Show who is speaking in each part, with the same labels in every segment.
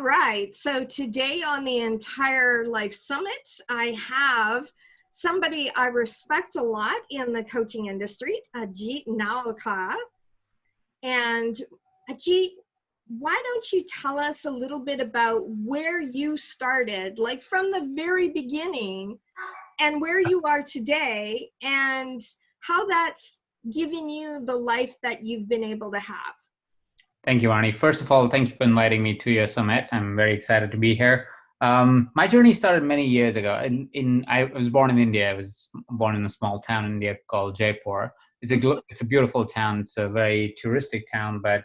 Speaker 1: All right. So today on the Entire Life Summit, I have somebody I respect a lot in the coaching industry, Ajit Nawalkha. And Ajit, why don't you tell us a little bit about where you started, like from the very beginning, and where you are today, and how that's given you the life that you've been able to have?
Speaker 2: Thank you, Arnie. First of all, thank you for inviting me to your summit. I'm very excited to be here. My journey started many years ago. I was born in India. I was born in a small town in India called Jaipur. It's a beautiful town. It's a very touristic town. But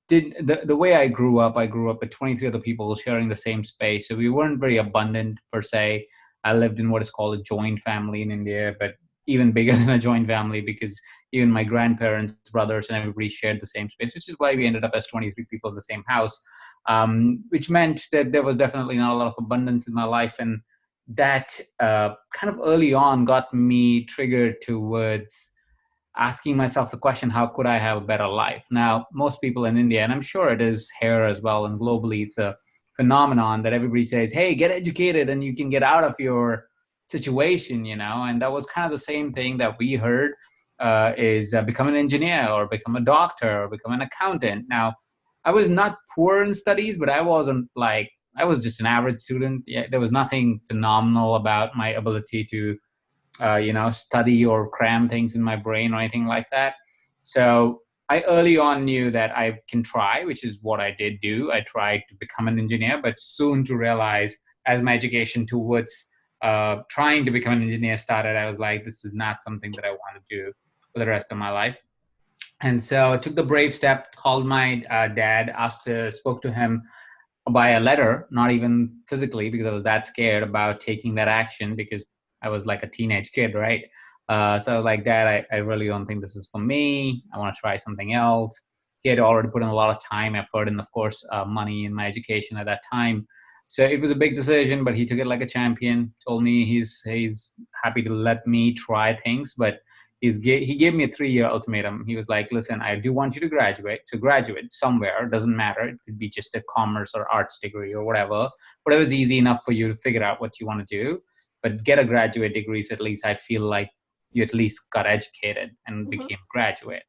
Speaker 2: the way I grew up with 23 other people sharing the same space. So we weren't very abundant per se. I lived in what is called a joint family in India, but even bigger than a joint family because even my grandparents, brothers, and everybody shared the same space, which is why we ended up as 23 people in the same house, which meant that there was definitely not a lot of abundance in my life. And that kind of early on got me triggered towards asking myself the question, how could I have a better life? Now, most people in India, and I'm sure it is here as well, and globally, it's a phenomenon that everybody says, hey, get educated and you can get out of your situation, and that was kind of the same thing that we heard is become an engineer or become a doctor or become an accountant. Now, I was not poor in studies, but I wasn't like, I was just an average student. Yeah, there was nothing phenomenal about my ability to study or cram things in my brain or anything like that. So I early on knew that I can try, which is what I did do. I tried to become an engineer, but soon to realize as my education towards trying to become an engineer started, I was like, this is not something that I want to do for the rest of my life. And so I took the brave step, called my dad, spoke to him by a letter, not even physically, because I was that scared about taking that action because I was like a teenage kid, right? So I was like, Dad, I really don't think this is for me. I want to try something else. He had already put in a lot of time, effort, and of course, money in my education at that time. So it was a big decision, but he took it like a champion. Told me he's happy to let me try things, but he gave me a 3-year ultimatum. He was like, listen, I do want you to graduate somewhere. It doesn't matter. It could be just a commerce or arts degree or whatever's easy enough for you to figure out what you want to do, but get a graduate degree. So at least I feel like you at least got educated and became a graduate.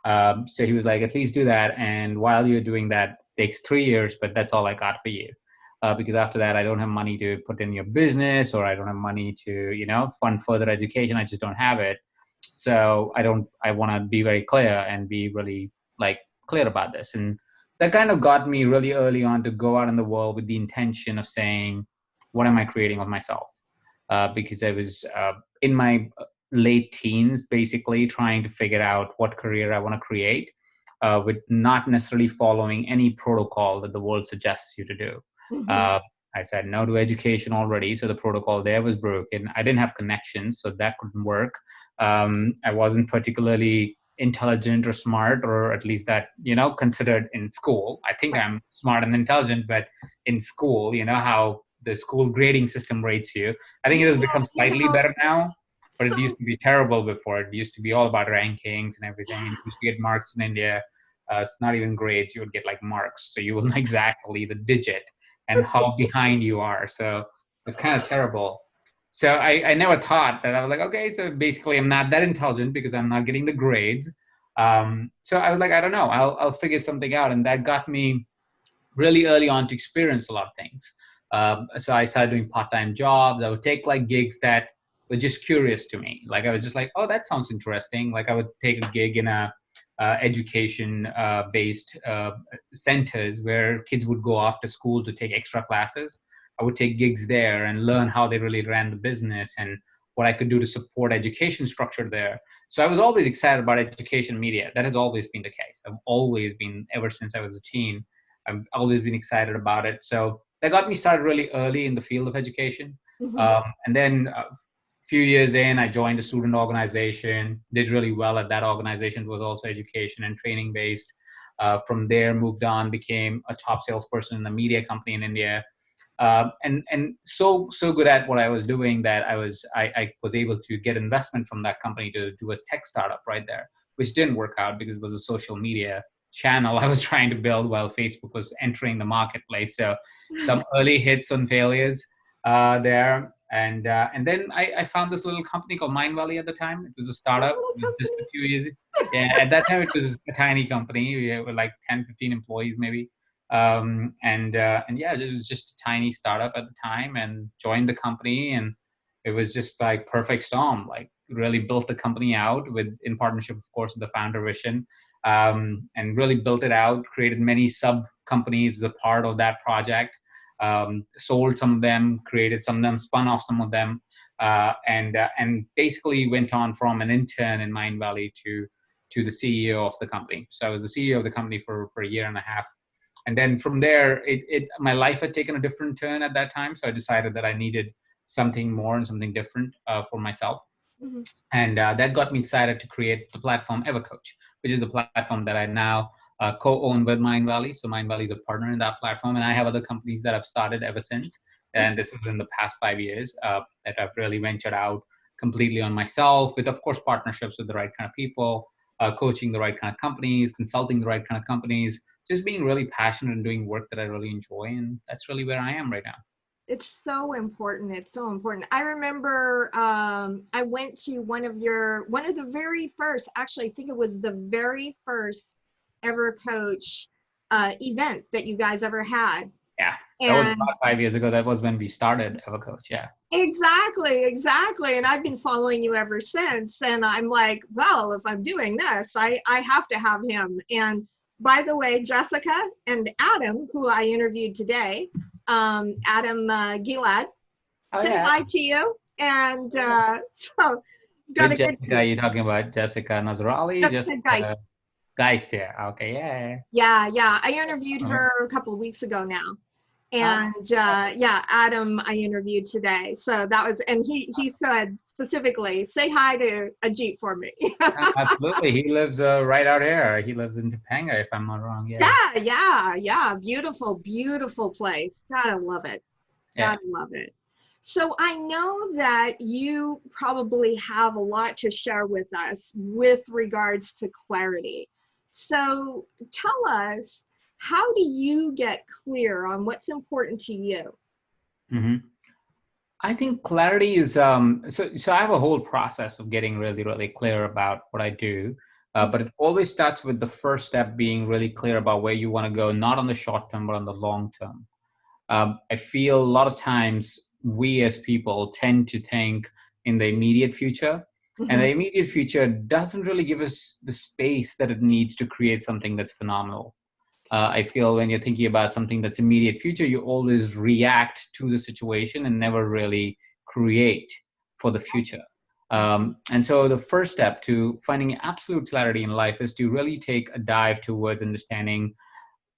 Speaker 2: So he was like, at least do that. And while you're doing that, it takes 3 years, but that's all I got for you. Because after that, I don't have money to put in your business, or I don't have money to, fund further education. I just don't have it. So I want to be very clear and be really like clear about this. And that kind of got me really early on to go out in the world with the intention of saying, what am I creating of myself? Because I was in my late teens, basically trying to figure out what career I want to create with not necessarily following any protocol that the world suggests you to do.
Speaker 1: Mm-hmm.
Speaker 2: I said no to education already, so the protocol there was broken. I didn't have connections, so that couldn't work. I wasn't particularly intelligent or smart, or at least that, considered in school. I think I'm smart and intelligent, but in school, how the school grading system rates you. I think it has become slightly better now, but
Speaker 1: So
Speaker 2: it used to be terrible before. It used to be all about rankings and everything. And you used to get marks in India. It's not even grades. You would get like marks. So you will know exactly the digit and how behind you are. So it's kind of terrible. So I never thought that. I was like, okay, so basically I'm not that intelligent because I'm not getting the grades. So I was like, I don't know, I'll figure something out. And that got me really early on to experience a lot of things. So I started doing part-time jobs. I would take like gigs that were just curious to me. Like I was just like, oh, that sounds interesting. Like I would take a gig in a education based centers where kids would go after school to take extra classes. I would take gigs there and learn how they really ran the business and what I could do to support education structure there. So I was always excited about education media. That has always been the case. I've always been, ever since I was a teen, I've always been excited about it. So that got me started really early in the field of education.
Speaker 1: mm-hmm.
Speaker 2: And then a few years in, I joined a student organization, did really well at that organization. It was also education and training based. From there, moved on, became a top salesperson in a media company in India. And so good at what I was doing that I was able to get investment from that company to do a tech startup right there, which didn't work out because it was a social media channel I was trying to build while Facebook was entering the marketplace. So some early hits and failures there. And then I found this little company called MindValley at the time. It was a
Speaker 1: A
Speaker 2: startup.
Speaker 1: little
Speaker 2: It was just
Speaker 1: company.
Speaker 2: a few years. Yeah, at that time it was a tiny company. We were like 10, 15 employees maybe. And yeah, it was just a tiny startup at the time, and joined the company, and it was just like perfect storm. Like really built the company out with, in partnership, of course, with the founder vision, and really built it out. Created many sub companies as a part of that project. Sold some of them, created some of them, spun off some of them, and basically went on from an intern in MindValley to the CEO of the company. So I was the CEO of the company for a year and a half. And then from there, my life had taken a different turn at that time. So I decided that I needed something more and something different for myself.
Speaker 1: Mhm.
Speaker 2: And that got me excited to create the platform EverCoach, which is the platform that I now co-own with MindValley. So MindValley is a partner in that platform, and I have other companies that I've started ever since. And this is in the past 5 years that I've really ventured out completely on myself, with, of course, partnerships with the right kind of people, coaching the right kind of companies, consulting the right kind of companies, just being really passionate and doing work that I really enjoy. And that's really where I am right now.
Speaker 1: It's so important. It's so important. I remember I went to one of the very first, actually, I think it was the very first ever coach event that you guys ever had.
Speaker 2: Yeah, that was
Speaker 1: And
Speaker 2: about 5 years ago. That was when we started EverCoach. Yeah.
Speaker 1: exactly, exactly. And I've been following you ever since. And I'm like, well, if I'm doing this, I have to have him. And by the way, Jessica and Adam, who I interviewed today, Adam Gilad,
Speaker 2: Oh
Speaker 1: said
Speaker 2: yeah.
Speaker 1: hi to you. And so got
Speaker 2: With
Speaker 1: a good
Speaker 2: Jessica, you're talking about Jessica Nazrali,
Speaker 1: Jessica Geist.
Speaker 2: Jessica Geist, yeah. Okay, yeah.
Speaker 1: Yeah, yeah. I interviewed
Speaker 2: Uh,
Speaker 1: her a couple of weeks ago now.
Speaker 2: uh,
Speaker 1: And yeah, Adam I interviewed today. So that was, and he said specifically, say hi to Ajit for me.
Speaker 2: Absolutely. He lives right out here. He lives in Topanga, if I'm not wrong. Yeah.
Speaker 1: Yeah, yeah, yeah. Beautiful, beautiful place. Gotta love it.
Speaker 2: Yeah.
Speaker 1: Gotta love it. So I know that you probably have a lot to share with us with regards to clarity. So tell us, how do you get clear on what's important to you?
Speaker 2: hmm I think clarity is so I have a whole process of getting really, really clear about what I do. But it always starts with the first step being really clear about where you want to go, not on the short term, but on the long term. I feel a lot of times we as people tend to think in the immediate future, and
Speaker 1: Mhm.
Speaker 2: the immediate future doesn't really give us the space that it needs to create something that's phenomenal. I feel when you're thinking about something that's immediate future, you always react to the situation and never really create for the future. And so the first step to finding absolute clarity in life is to really take a dive towards understanding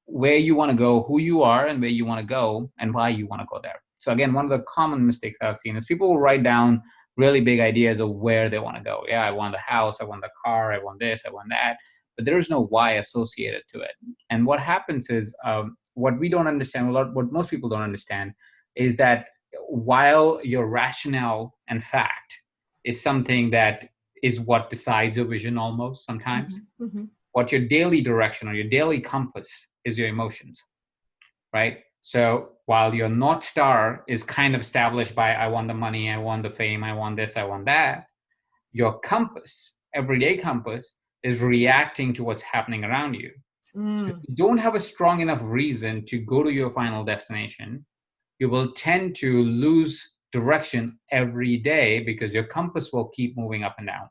Speaker 2: where you want to go, who you are, and where you want to go, and why you want to go there. So again, one of the common mistakes I've seen is people will write down really big ideas of where they want to go. Yeah, I want the house, I want the car, I want this, I want that, but there is no why associated to it. And what happens is, what we don't understand, what most people don't understand, is that while your rationale and fact is something that is what decides your vision almost sometimes,
Speaker 1: Mhm, mhm.
Speaker 2: what your daily direction or your daily compass is your emotions, right? So while your North Star is kind of established by I want the money, I want the fame, I want this, I want that, your compass, everyday compass, is reacting to what's happening around you. So if
Speaker 1: Mm,
Speaker 2: you don't have a strong enough reason to go to your final destination, you will tend to lose direction every day because your compass will keep moving up and down,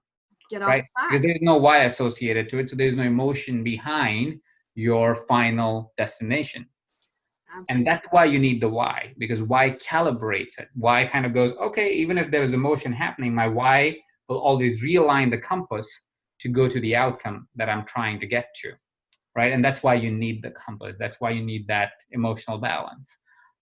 Speaker 1: get off
Speaker 2: right? Because
Speaker 1: track.
Speaker 2: there's no why associated to it. So there's no emotion behind your final destination. And
Speaker 1: Absolutely.
Speaker 2: that's why you need the why, because why calibrates it. Why kind of goes, okay, even if there's emotion happening, my why will always realign the compass to go to the outcome that I'm trying to get to, right? And that's why you need the compass. That's why you need that emotional balance.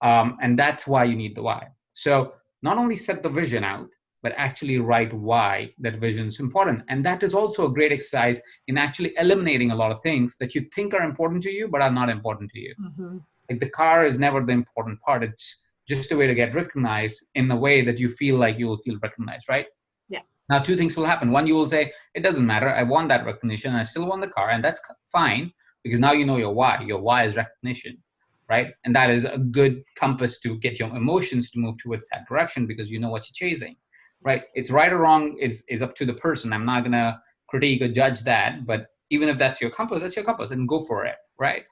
Speaker 2: And that's why you need the why. So not only set the vision out, but actually write why that vision is important. And that is also a great exercise in actually eliminating a lot of things that you think are important to you, but are not important to you.
Speaker 1: Mhm.
Speaker 2: Like the car is never the important part. It's just a way to get recognized in a way that you feel like you will feel recognized, right?
Speaker 1: Yeah.
Speaker 2: Now, two things will happen. One, you will say, it doesn't matter. I want that recognition. I still want the car, and that's fine. because now you know your why. Your why is recognition, right? And that is a good compass to get your emotions to move towards that direction because you know what you're chasing, right? It's right or wrong is up to the person. I'm not gonna critique or judge that, but even if that's your compass, and go for it, right?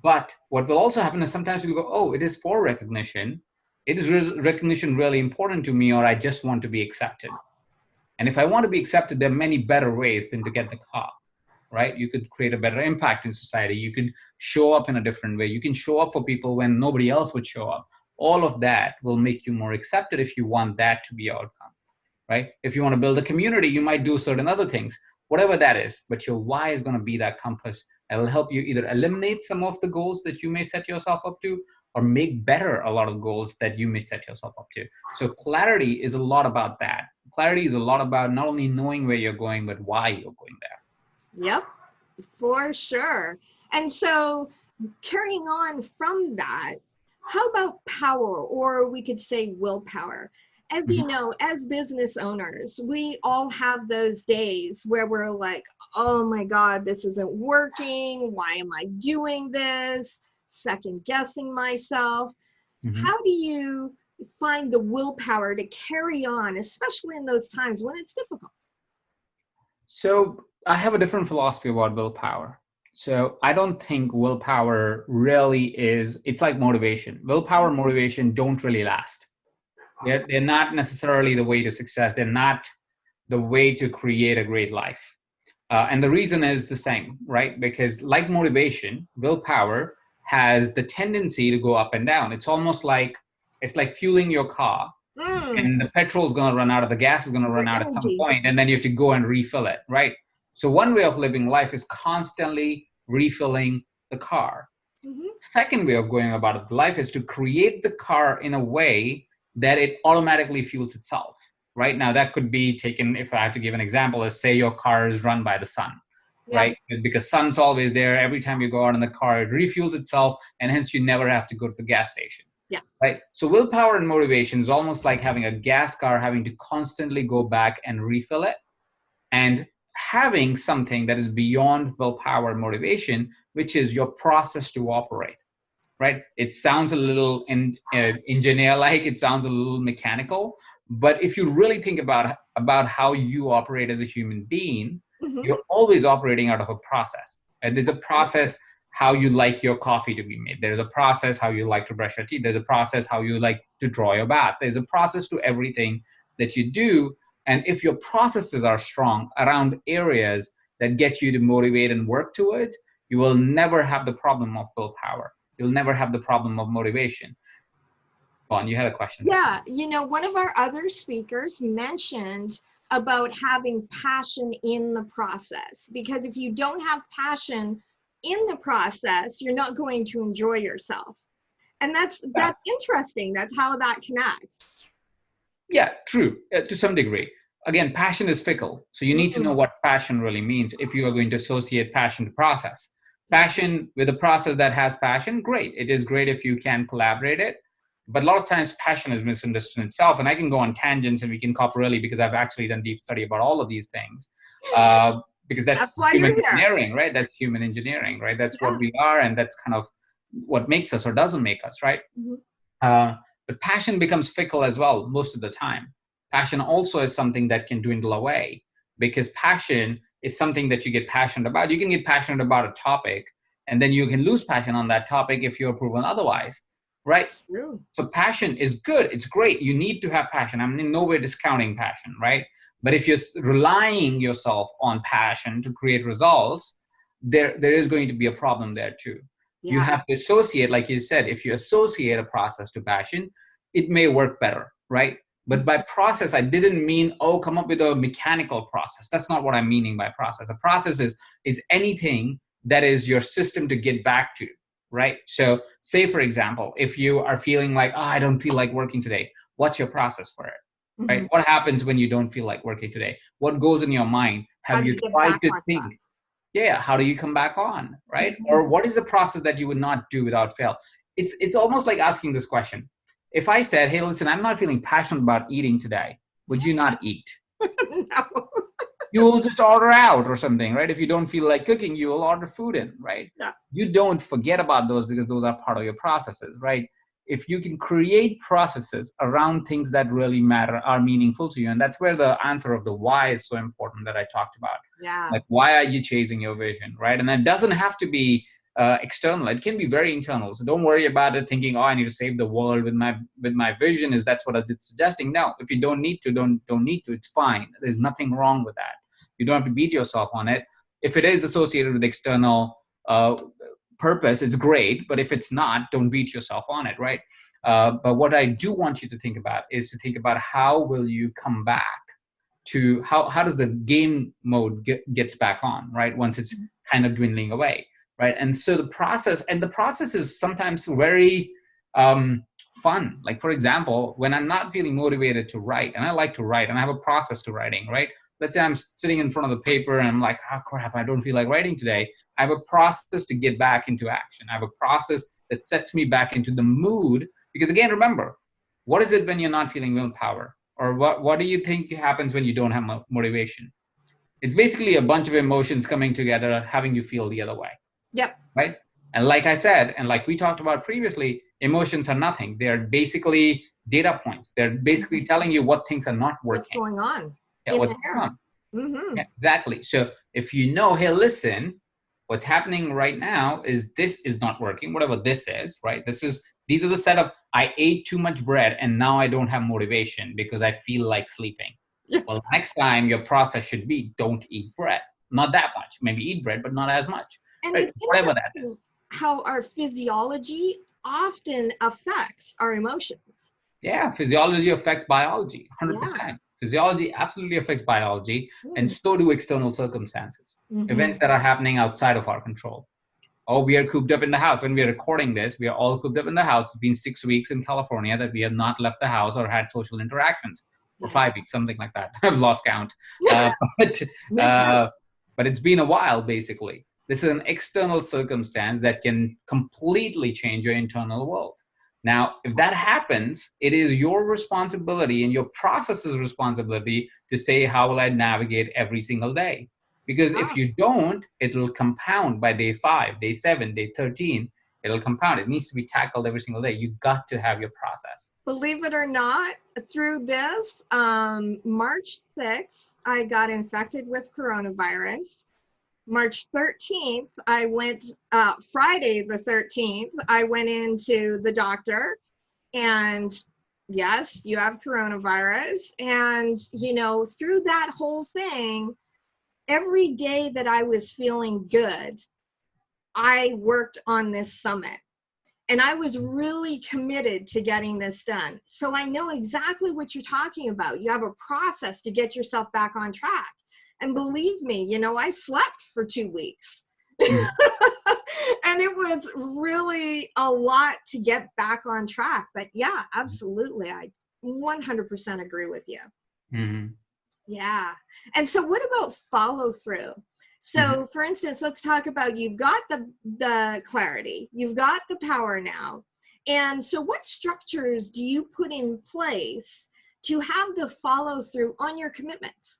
Speaker 2: But what will also happen is sometimes you'll go, oh, it is for recognition. It is recognition really important to me, or I just want to be accepted. And if I want to be accepted, there are many better ways than to get the car, right? You could create a better impact in society. You could show up in a different way. You can show up for people when nobody else would show up. All of that will make you more accepted if you want that to be your outcome, right? If you want to build a community, you might do certain other things, whatever that is. But your why is going to be that compass that will help you either eliminate some of the goals that you may set yourself up to, or make better a lot of goals that you may set yourself up to. So clarity is a lot about that. Clarity is a lot about not only knowing where you're going, but why you're going there.
Speaker 1: Yep, for sure. And so carrying on from that, how about power, or we could say willpower? As you know, as business owners, we all have those days where we're like, oh my God, this isn't working. Why am I doing this? Second guessing myself. How do you find the willpower to carry on, especially in those times when it's difficult?
Speaker 2: So I have a different philosophy about willpower. So I don't think willpower really is, it's like motivation. Willpower and motivation don't really last. They're not necessarily the way to success. They're not the way to create a great life. And the reason is the same, right? Because like motivation, willpower has the tendency to go up and down. It's almost like, it's like fueling your car. And the petrol is going to run out, or the gas is going to run out at some point, and then you have to go and refill it, right? So one way of living life is constantly refilling the car. Second way of going about life is to create the car in a way that it automatically fuels itself. Right now, that could be taken, if I have to give an example, is say your car is run by the sun, right? Because sun's always there. Every time you go out in the car, it refuels itself, and hence you never have to go to the gas station. Right. So willpower and motivation is almost like having a gas car, having to constantly go back and refill it, and having something that is beyond willpower and motivation, which is your process to operate. Right. It sounds a little engineer-like. It sounds a little mechanical. But if you really think about how you operate as a human being, you're always operating out of a process. And there's a process how you like your coffee to be made. There's a process how you like to brush your teeth. There's a process how you like to draw your bath. There's a process to everything that you do. And if your processes are strong around areas that get you to motivate and work towards, you will never have the problem of willpower. You'll never have the problem of motivation. Vaughn, you had a question.
Speaker 1: Yeah, one of our other speakers mentioned about having passion in the process, because if you don't have passion in the process, you're not going to enjoy yourself. And that's interesting. That's how that connects.
Speaker 2: Yeah, true, to some degree. Again, passion is fickle. So you need to know what passion really means if you are going to associate passion to process. Passion with a process that has passion, great. It is great if you can collaborate it. But a lot of times passion is misunderstood itself. And I can go on tangents and we can cop early because I've actually done deep study about all of these things. Because that's human engineering, right? That's human engineering, right? That's what we are. And that's kind of what makes us or doesn't make us, right? But passion becomes fickle as well most of the time. Passion also is something that can dwindle away, because passion is something that you get passionate about. You can get passionate about a topic, and then you can lose passion on that topic if you're proven otherwise, right? So passion is good. It's great. You need to have passion. I'm in no way discounting passion, right? But if you're relying yourself on passion to create results, there is going to be a problem there too. You have to associate, like you said, if you associate a process to passion, it may work better, right? But by process, I didn't mean, come up with a mechanical process. That's not what I'm meaning by process. A process is anything that is your system to get back to, right? So say, for example, if you are feeling like, I don't feel like working today, what's your process for it, right? What happens when you don't feel like working today? What goes in your mind? Have you tried to think? How do you come back on, right? Or what is the process that you would not do without fail? It's almost like asking this question. If I said, hey, listen, I'm not feeling passionate about eating today, would you not eat?
Speaker 1: No.
Speaker 2: You will just order out or something, right? If you don't feel like cooking, you will order food in, right?
Speaker 1: Yeah.
Speaker 2: You don't forget about those because those are part of your processes, right? If you can create processes around things that really matter, are meaningful to you, and that's where the answer of the why is so important that I talked about.
Speaker 1: Yeah.
Speaker 2: Like, why are you chasing your vision, right? And it doesn't have to be external. It can be very internal. So don't worry about it thinking, oh, I need to save the world with my vision. Is that's what it's suggesting? No, if you don't need to, don't need to. It's fine. There's nothing wrong with that. You don't have to beat yourself on it. If it is associated with external purpose, it's great. But if it's not, don't beat yourself on it, right? But what I do want you to think about is to think about how will you come back to how does the game mode gets back on, right? Once it's kind of dwindling away, right? And so the process is sometimes very fun. Like, for example, when I'm not feeling motivated to write, and I like to write, and I have a process to writing, right? Let's say I'm sitting in front of the paper and I'm like, oh crap, I don't feel like writing today. I have a process to get back into action. I have a process that sets me back into the mood. Because again, remember, what is it when you're not feeling willpower? Or what do you think happens when you don't have motivation? It's basically a bunch of emotions coming together, having you feel the other way.
Speaker 1: Yep.
Speaker 2: Right? And like I said, and like we talked about previously, emotions are nothing. They're basically data points. They're basically telling you what things are not working.
Speaker 1: What's going on?
Speaker 2: Yeah, what's going on?
Speaker 1: Mm-hmm.
Speaker 2: Yeah, exactly. So if you know, hey, listen, what's happening right now is this is not working, whatever this is, right? These are the set of, I ate too much bread and now I don't have motivation because I feel like sleeping. Yeah. Well, next time your process should be, don't eat bread. Not that much. Maybe eat bread, but not as much.
Speaker 1: And
Speaker 2: right?
Speaker 1: it's
Speaker 2: Whatever that is.
Speaker 1: How our physiology often affects our emotions.
Speaker 2: Yeah, physiology affects biology, 100%. Yeah. Physiology absolutely affects biology, and so do external circumstances, events that are happening outside of our control. Oh, we are cooped up in the house. When we are recording this, we are all cooped up in the house. It's been 6 weeks in California that we have not left the house or had social interactions, or 5 weeks, something like that. I've lost count. But it's been a while, basically. This is an external circumstance that can completely change your internal world. Now, if that happens, it is your responsibility and your process's responsibility to say, how will I navigate every single day? Because if you don't, it will compound by day 5, day 7, day 13. It'll compound. It needs to be tackled every single day. You got to have your process.
Speaker 1: Believe it or not, through this, March 6th, I got infected with coronavirus. March 13th, I went, Friday the 13th, I went into the doctor and yes, you have coronavirus. And, you know, through that whole thing, every day that I was feeling good, I worked on this summit. And I was really committed to getting this done. So I know exactly what you're talking about. You have a process to get yourself back on track. And believe me, you know, I slept for 2 weeks. And it was really a lot to get back on track. But yeah, absolutely. I 100% agree with you.
Speaker 2: Mm-hmm.
Speaker 1: Yeah. And so what about follow through? So for instance, let's talk about, you've got the clarity, you've got the power now. And so what structures do you put in place to have the follow through on your commitments?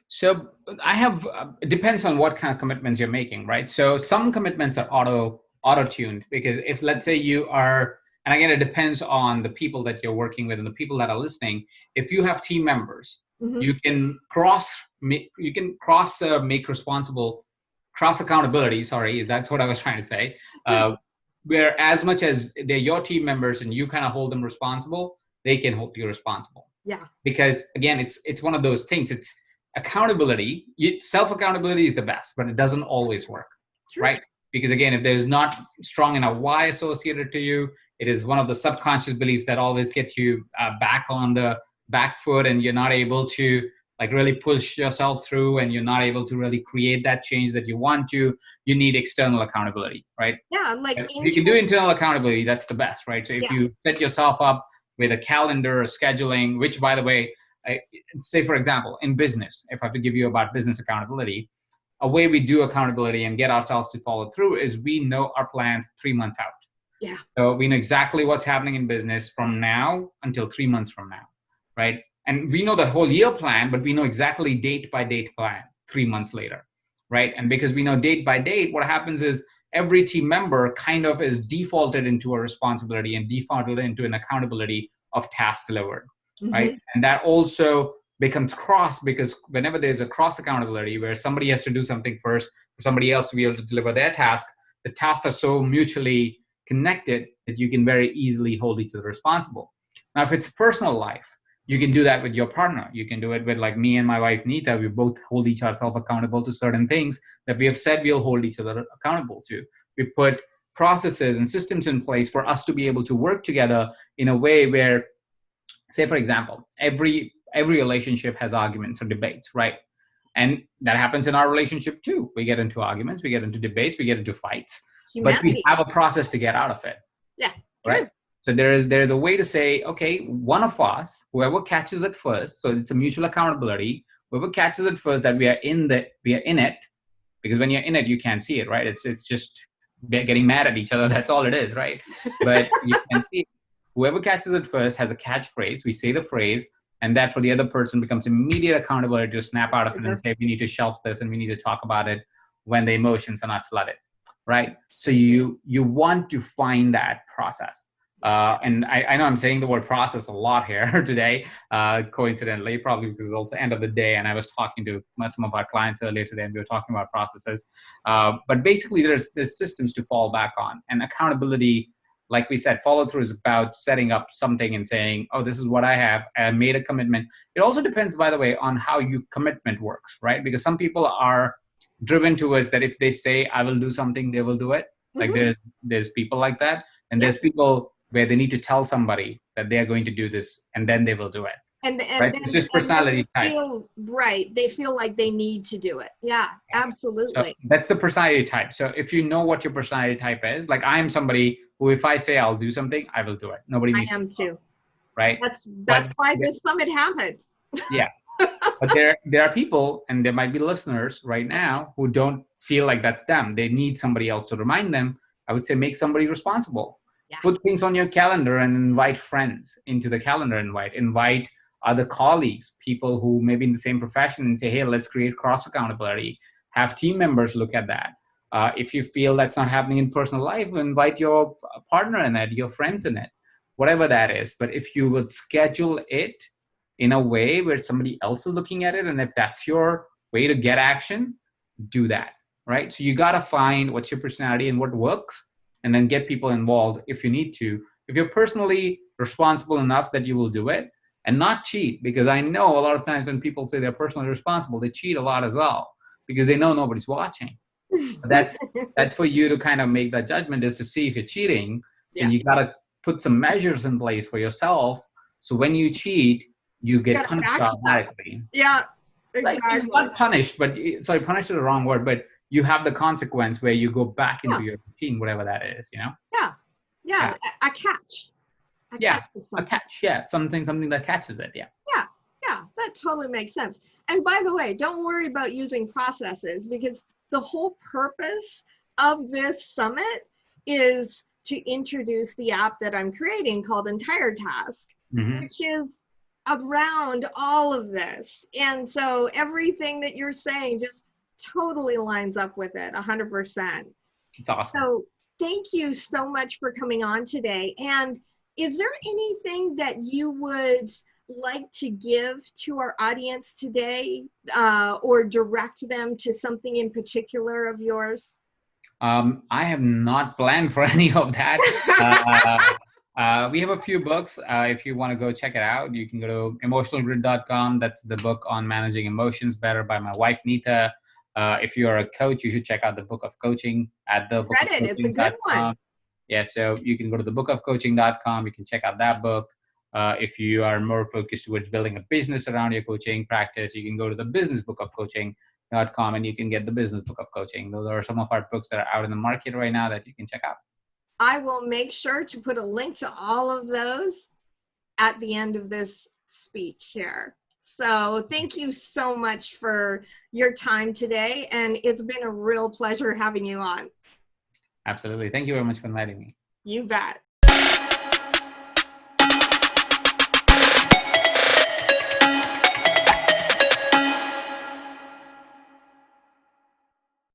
Speaker 2: So I have, it depends on what kind of commitments you're making, right? So some commitments are auto-tuned, because if, let's say you are, and again, it depends on the people that you're working with and the people that are listening. If you have team members, you can cross accountability. Sorry, that's what I was trying to say. Where as much as they're your team members and you kind of hold them responsible, they can hold you responsible.
Speaker 1: Yeah.
Speaker 2: Because again, it's one of those things. It's accountability. Self-accountability is the best, but it doesn't always work. True. Right? Because again, if there's not strong enough why associated to you, it is one of the subconscious beliefs that always get you back on the back foot, and you're not able to like really push yourself through, and you're not able to really create that change that you want to. You need external accountability, right?
Speaker 1: Yeah, like
Speaker 2: if you can do internal accountability, that's the best, right? So if you set yourself up with a calendar or scheduling, which by the way, say for example, in business, if I have to give you about business accountability, a way we do accountability and get ourselves to follow through is we know our plan 3 months out.
Speaker 1: Yeah.
Speaker 2: So we know exactly what's happening in business from now until 3 months from now, right? And we know the whole year plan, but we know exactly date by date plan 3 months later, right? And because we know date by date, what happens is every team member kind of is defaulted into a responsibility and defaulted into an accountability of tasks delivered, right? And that also becomes cross, because whenever there's a cross accountability where somebody has to do something first for somebody else to be able to deliver their task, the tasks are so mutually connected that you can very easily hold each other responsible. Now, if it's personal life, you can do that with your partner. You can do it with, like, me and my wife, Neeta. We both hold each other accountable to certain things that we have said we'll hold each other accountable to. We put processes and systems in place for us to be able to work together in a way where, say, for example, every relationship has arguments or debates, right? And that happens in our relationship too. We get into arguments, we get into debates, we get into fights, but we have a process to get out of it.
Speaker 1: Yeah,
Speaker 2: right? So there is a way to say, okay, one of us, whoever catches it first, so it's a mutual accountability. Whoever catches it first, that we are in it, because when you're in it, you can't see it, right? It's just getting mad at each other. That's all it is, right? But you can see it. Whoever catches it first has a catchphrase. We say the phrase, and that for the other person becomes immediate accountability to snap out of it and say, we need to shelf this and we need to talk about it when the emotions are not flooded, right? So you want to find that process. And I know I'm saying the word process a lot here today, coincidentally, probably because it's also end of the day. And I was talking to some of our clients earlier today, and we were talking about processes. But basically, there's systems to fall back on. And accountability, like we said, follow through is about setting up something and saying, oh, this is what I have. I made a commitment. It also depends, by the way, on how your commitment works, right? Because some people are driven towards that if they say, I will do something, they will do it. Like there's people like that. And there's people where they need to tell somebody that they are going to do this, and then they will do it.
Speaker 1: And
Speaker 2: right? It's just personality type.
Speaker 1: They feel like they need to do it. Yeah, absolutely.
Speaker 2: So that's the personality type. So if you know what your personality type is, like I am somebody who, if I say I'll do something, I will do it. Nobody needs
Speaker 1: I am too.
Speaker 2: Right?
Speaker 1: That's why this summit happened.
Speaker 2: Yeah. But there are people, and there might be listeners right now, who don't feel like that's them. They need somebody else to remind them. I would say make somebody responsible. Yeah. Put things on your calendar and invite friends into the calendar invite other colleagues, people who may be in the same profession, and say, hey, let's create cross accountability. Have team members look at that. If you feel that's not happening in personal life, invite your partner in it, your friends in it, whatever that is. But if you would schedule it in a way where somebody else is looking at it, and if that's your way to get action, do that, right? So you got to find what's your personality and what works, and then get people involved if you need to. If you're personally responsible enough that you will do it, and not cheat, because I know a lot of times when people say they're personally responsible, they cheat a lot as well, because they know nobody's watching. But that's for you to kind of make that judgment, is to see if you're cheating, and you got to put some measures in place for yourself. So when you cheat, you get punished automatically.
Speaker 1: Yeah, exactly.
Speaker 2: Like, not punished, but sorry, punished is the wrong word, but you have the consequence where you go back into your routine, whatever that is, you know?
Speaker 1: Yeah. A catch.
Speaker 2: A catch. Yeah, something that catches it. Yeah,
Speaker 1: that totally makes sense. And by the way, don't worry about using processes, because the whole purpose of this summit is to introduce the app that I'm creating called Entire Task, which is around all of this. And so everything that you're saying just totally lines up with it 100%.
Speaker 2: It's awesome.
Speaker 1: So thank you so much for coming on today. And is there anything that you would like to give to our audience today, or direct them to something in particular of yours?
Speaker 2: I have not planned for any of that. We have a few books. If you want to go check it out, you can go to emotionalgrid.com. That's the book on managing emotions better by my wife, Neeta. If you're a coach, you should check out the Book of Coaching at the book.
Speaker 1: It's a good one.
Speaker 2: Yeah, so you can go to the bookofcoaching.com. You can check out that book. If you are more focused towards building a business around your coaching practice, you can go to the businessbookofcoaching.com, and you can get the Business Book of Coaching. Those are some of our books that are out in the market right now that you can check out.
Speaker 1: I will make sure to put a link to all of those at the end of this speech here. So thank you so much for your time today. And it's been a real pleasure having you on.
Speaker 2: Absolutely. Thank you very much for inviting me.
Speaker 1: You bet.